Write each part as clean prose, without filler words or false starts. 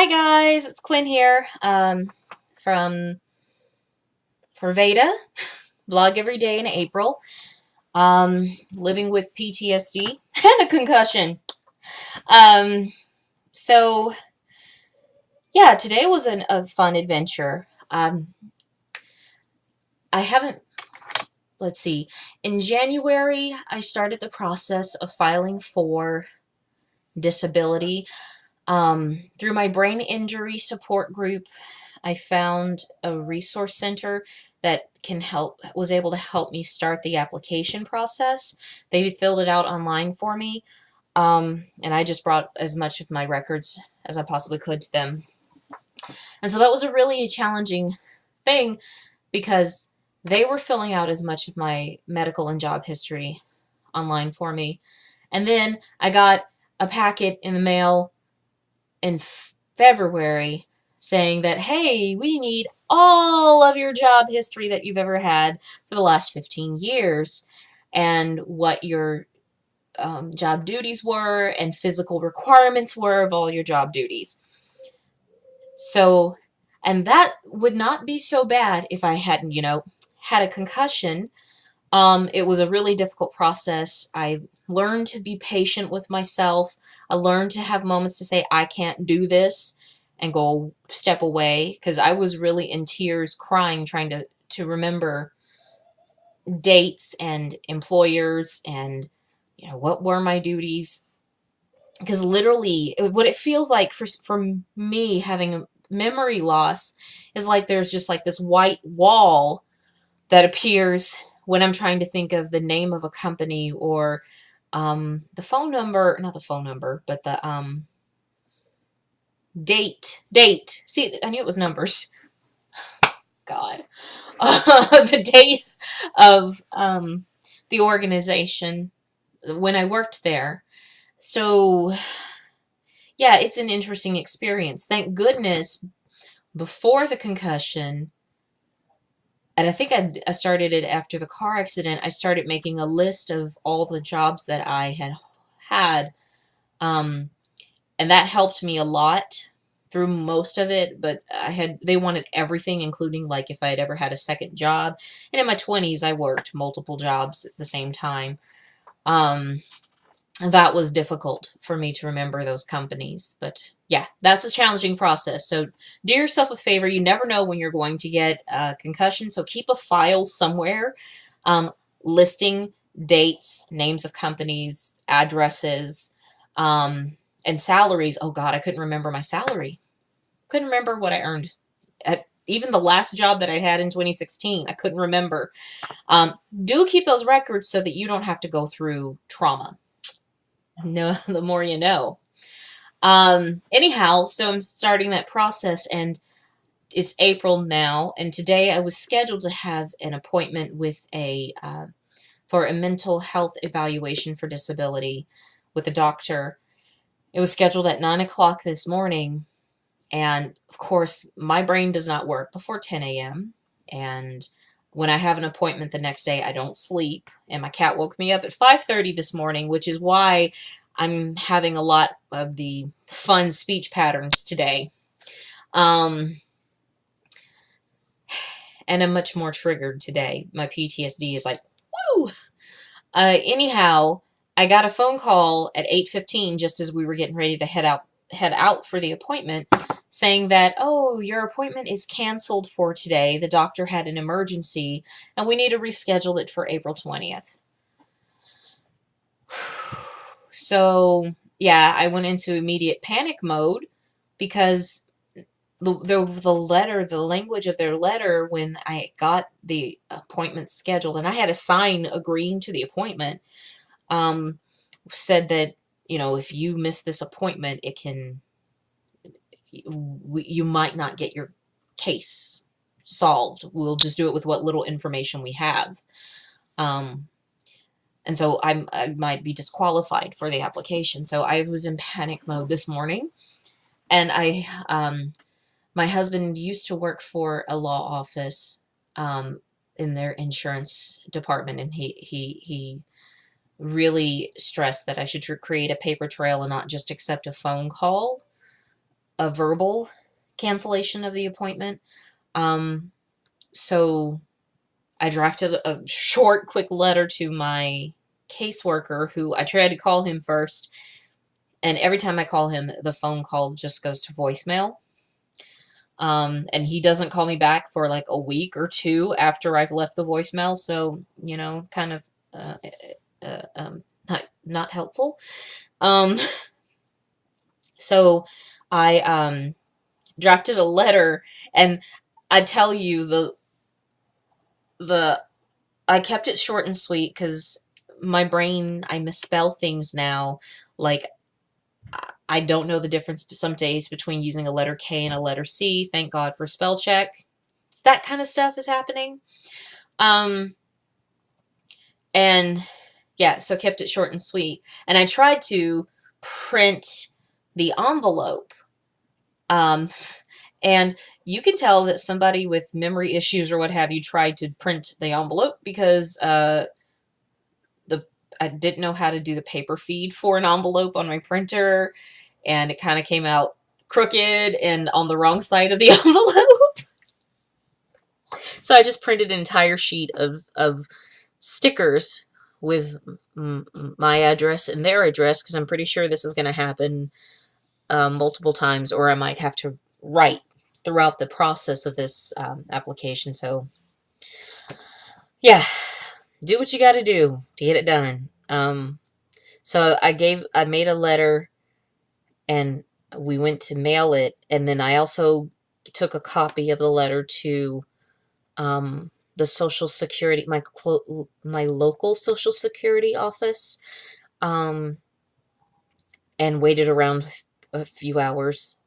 Hi guys, it's Quinn here from for VEDA, vlog every day in April. Living with PTSD and a concussion. Um, so yeah, today was a fun adventure. I haven't. Let's see. In January, I started the process of filing for disability. Through my brain injury support group, I found a resource center that was able to help me start the application process. They filled it out online for me, and I just brought as much of my records as I possibly could to them. And so that was a really challenging thing because they were filling out as much of my medical and job history online for me. And then I got a packet in the mail in February saying that, hey, we need all of your job history that you've ever had for the last 15 years and what your job duties were and physical requirements were of all your job duties. So, and that would not be so bad if I hadn't, had a concussion. It was a really difficult process. I learned to be patient with myself. I learned to have moments to say, I can't do this, and go step away, because I was really in tears, crying, trying to remember dates and employers and, what were my duties. Because literally, what it feels like for me having a memory loss is like there's just like this white wall that appears when I'm trying to think of the name of a company or the phone number, not the phone number, but the date. See, I knew it was numbers. God. The date of the organization when I worked there. So, yeah, it's an interesting experience. Thank goodness before the concussion, and I think I started it after the car accident, I started making a list of all the jobs that I had, um, and that helped me a lot through most of it, but they wanted everything, including like if I had ever had a second job, and in my 20s I worked multiple jobs at the same time. That was difficult for me to remember those companies. But yeah, that's a challenging process. So do yourself a favor. You never know when you're going to get a concussion. So keep a file somewhere listing dates, names of companies, addresses, and salaries. Oh God, I couldn't remember my salary. Couldn't remember what I earned. Even the last job that I had in 2016, I couldn't remember. Do keep those records so that you don't have to go through trauma. No, the more you know. Anyhow, so I'm starting that process, and it's April now, and today I was scheduled to have an appointment with for a mental health evaluation for disability with a doctor. It was scheduled at 9 o'clock this morning, and of course, my brain does not work before 10 a.m., and when I have an appointment the next day, I don't sleep, and my cat woke me up at 5:30 this morning, which is why I'm having a lot of the fun speech patterns today. And I'm much more triggered today. My PTSD is like, woo! Anyhow, I got a phone call at 8:15 just as we were getting ready to head out for the appointment, saying that, oh, your appointment is canceled for today. The doctor had an emergency and we need to reschedule it for April 20th. So, yeah, I went into immediate panic mode because the language of their letter when I got the appointment scheduled, and I had a sign agreeing to the appointment, said that, if you miss this appointment, you might not get your case solved. We'll just do it with what little information we have. And so I might be disqualified for the application. So I was in panic mode this morning, and my husband used to work for a law office in their insurance department, and he really stressed that I should create a paper trail and not just accept a phone call. a verbal cancellation of the appointment. So I drafted a short, quick letter to my caseworker, who I tried to call him first, and every time I call him, the phone call just goes to voicemail. And he doesn't call me back for like a week or two after I've left the voicemail. So, kind of not helpful. Um, so I drafted a letter, and I tell you, the I kept it short and sweet because my brain, I misspell things now. Like, I don't know the difference some days between using a letter K and a letter C. Thank God for spell check. That kind of stuff is happening. Um, and yeah, so kept it short and sweet. And I tried to print the envelope. And you can tell that somebody with memory issues or what have you tried to print the envelope because I didn't know how to do the paper feed for an envelope on my printer, and it kind of came out crooked and on the wrong side of the envelope. So I just printed an entire sheet of stickers with my address and their address, because I'm pretty sure this is going to happen multiple times, or I might have to write throughout the process of this application. So yeah, do what you got to do to get it done. So I made a letter, and we went to mail it, and then I also took a copy of the letter to the Social Security, my local Social Security office, and waited around a few hours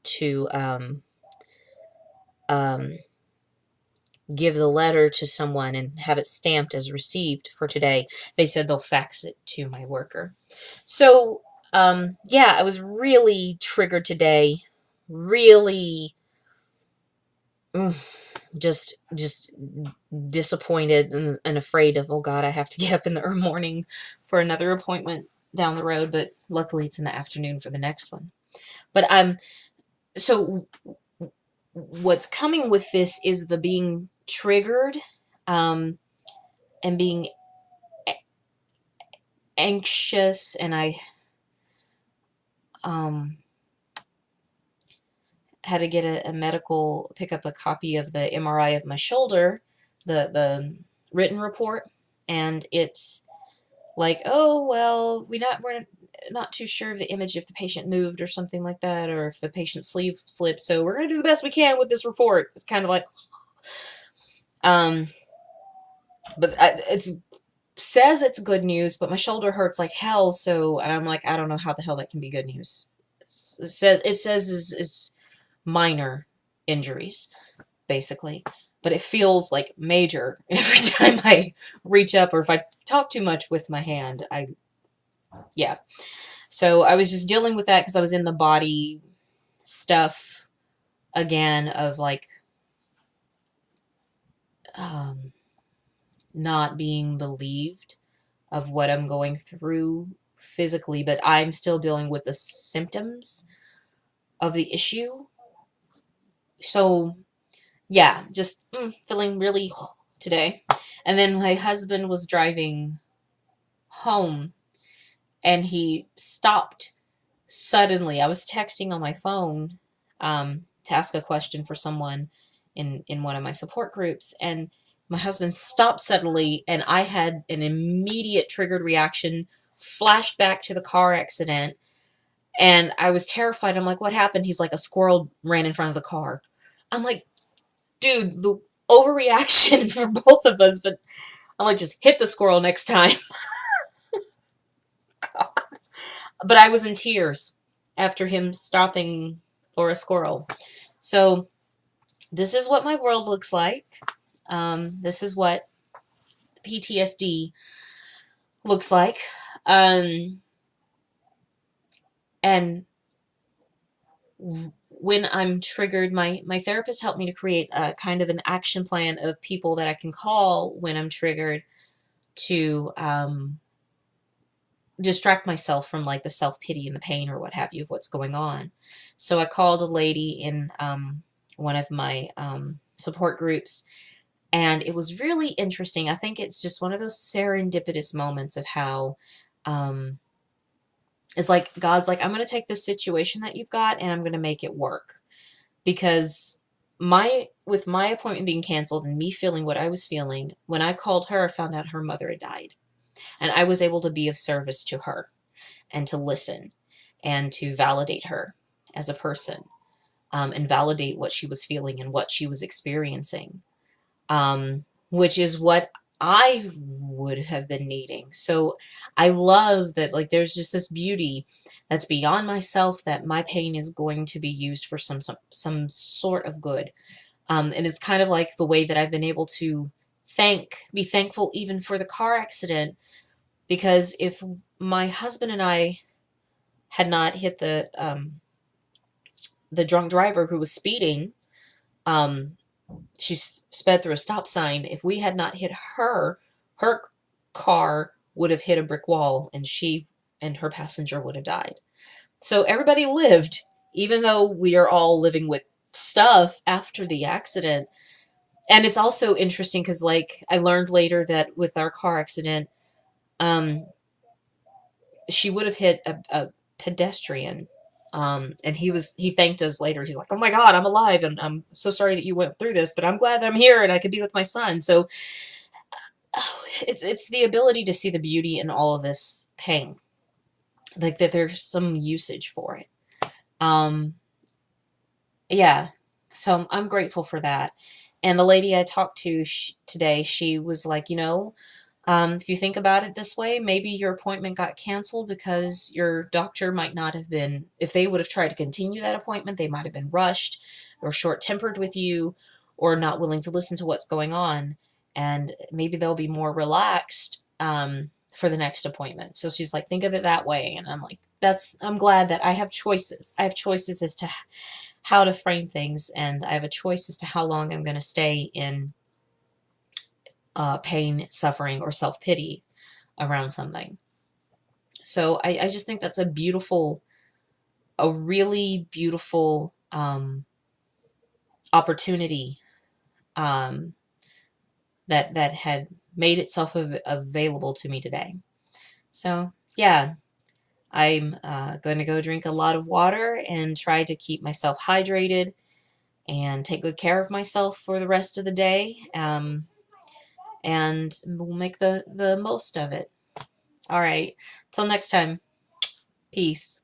to um, give the letter to someone and have it stamped as received for today. They said they'll fax it to my worker. So, yeah, I was really triggered today. Really, just disappointed and afraid of, oh God, I have to get up in the morning for another appointment down the road, but luckily it's in the afternoon for the next one. But so what's coming with this is the being triggered, and being anxious, and I had to get pick up a copy of the MRI of my shoulder, the written report, and it's like, oh, well, we're not too sure of the image if the patient moved or something like that, or if the patient's sleeve slipped, so we're going to do the best we can with this report. It's kind of like, but it says it's good news, but my shoulder hurts like hell, so, and I'm like, I don't know how the hell that can be good news. It says it's minor injuries, basically, but it feels like major every time I reach up, or if I talk too much with my hand. Yeah. So I was just dealing with that because I was in the body stuff again of like not being believed of what I'm going through physically, but I'm still dealing with the symptoms of the issue. So yeah, just feeling really today. And then my husband was driving home, and he stopped suddenly. I was texting on my phone to ask a question for someone in one of my support groups, and my husband stopped suddenly, and I had an immediate triggered reaction, flashed back to the car accident, and I was terrified. I'm like, what happened? He's like, a squirrel ran in front of the car. I'm like, dude, the overreaction for both of us, but I'm like, just hit the squirrel next time. But I was in tears after him stopping for a squirrel. So this is what my world looks like. This is what PTSD looks like. And when I'm triggered, my therapist helped me to create a kind of an action plan of people that I can call when I'm triggered to distract myself from like the self-pity and the pain or what have you of what's going on. So I called a lady in one of my support groups, and it was really interesting. I think it's just one of those serendipitous moments of how um, it's like God's like, I'm going to take this situation that you've got and I'm going to make it work. Because with my appointment being canceled and me feeling what I was feeling, when I called her, I found out her mother had died. And I was able to be of service to her and to listen and to validate her as a person, and validate what she was feeling and what she was experiencing, which is what I would have been needing. So I love that, like, there's just this beauty that's beyond myself, that my pain is going to be used for some sort of good. And it's kind of like the way that I've been able to be thankful even for the car accident, because if my husband and I had not hit the drunk driver who was speeding, um, she sped through a stop sign. If we had not hit her, her car would have hit a brick wall, and she and her passenger would have died. So everybody lived, even though we are all living with stuff after the accident. And it's also interesting because, like, I learned later that with our car accident, um, she would have hit a pedestrian. And he thanked us later. He's like, "Oh my God, I'm alive, and I'm so sorry that you went through this, but I'm glad that I'm here and I could be with my son." So it's the ability to see the beauty in all of this pain, like that there's some usage for it. Um, yeah, so I'm grateful for that. And the lady I talked to today, she was like, if you think about it this way, maybe your appointment got canceled because your doctor might not have been, if they would have tried to continue that appointment, they might have been rushed or short-tempered with you or not willing to listen to what's going on. And maybe they'll be more relaxed for the next appointment. So she's like, think of it that way. And I'm like, I'm glad that I have choices. I have choices as to how to frame things, and I have a choice as to how long I'm going to stay in pain, suffering, or self-pity around something. So I just think that's a really beautiful opportunity um, that had made itself available to me today. So yeah, I'm going to go drink a lot of water and try to keep myself hydrated and take good care of myself for the rest of the day. And we'll make the most of it. All right. Till next time. Peace.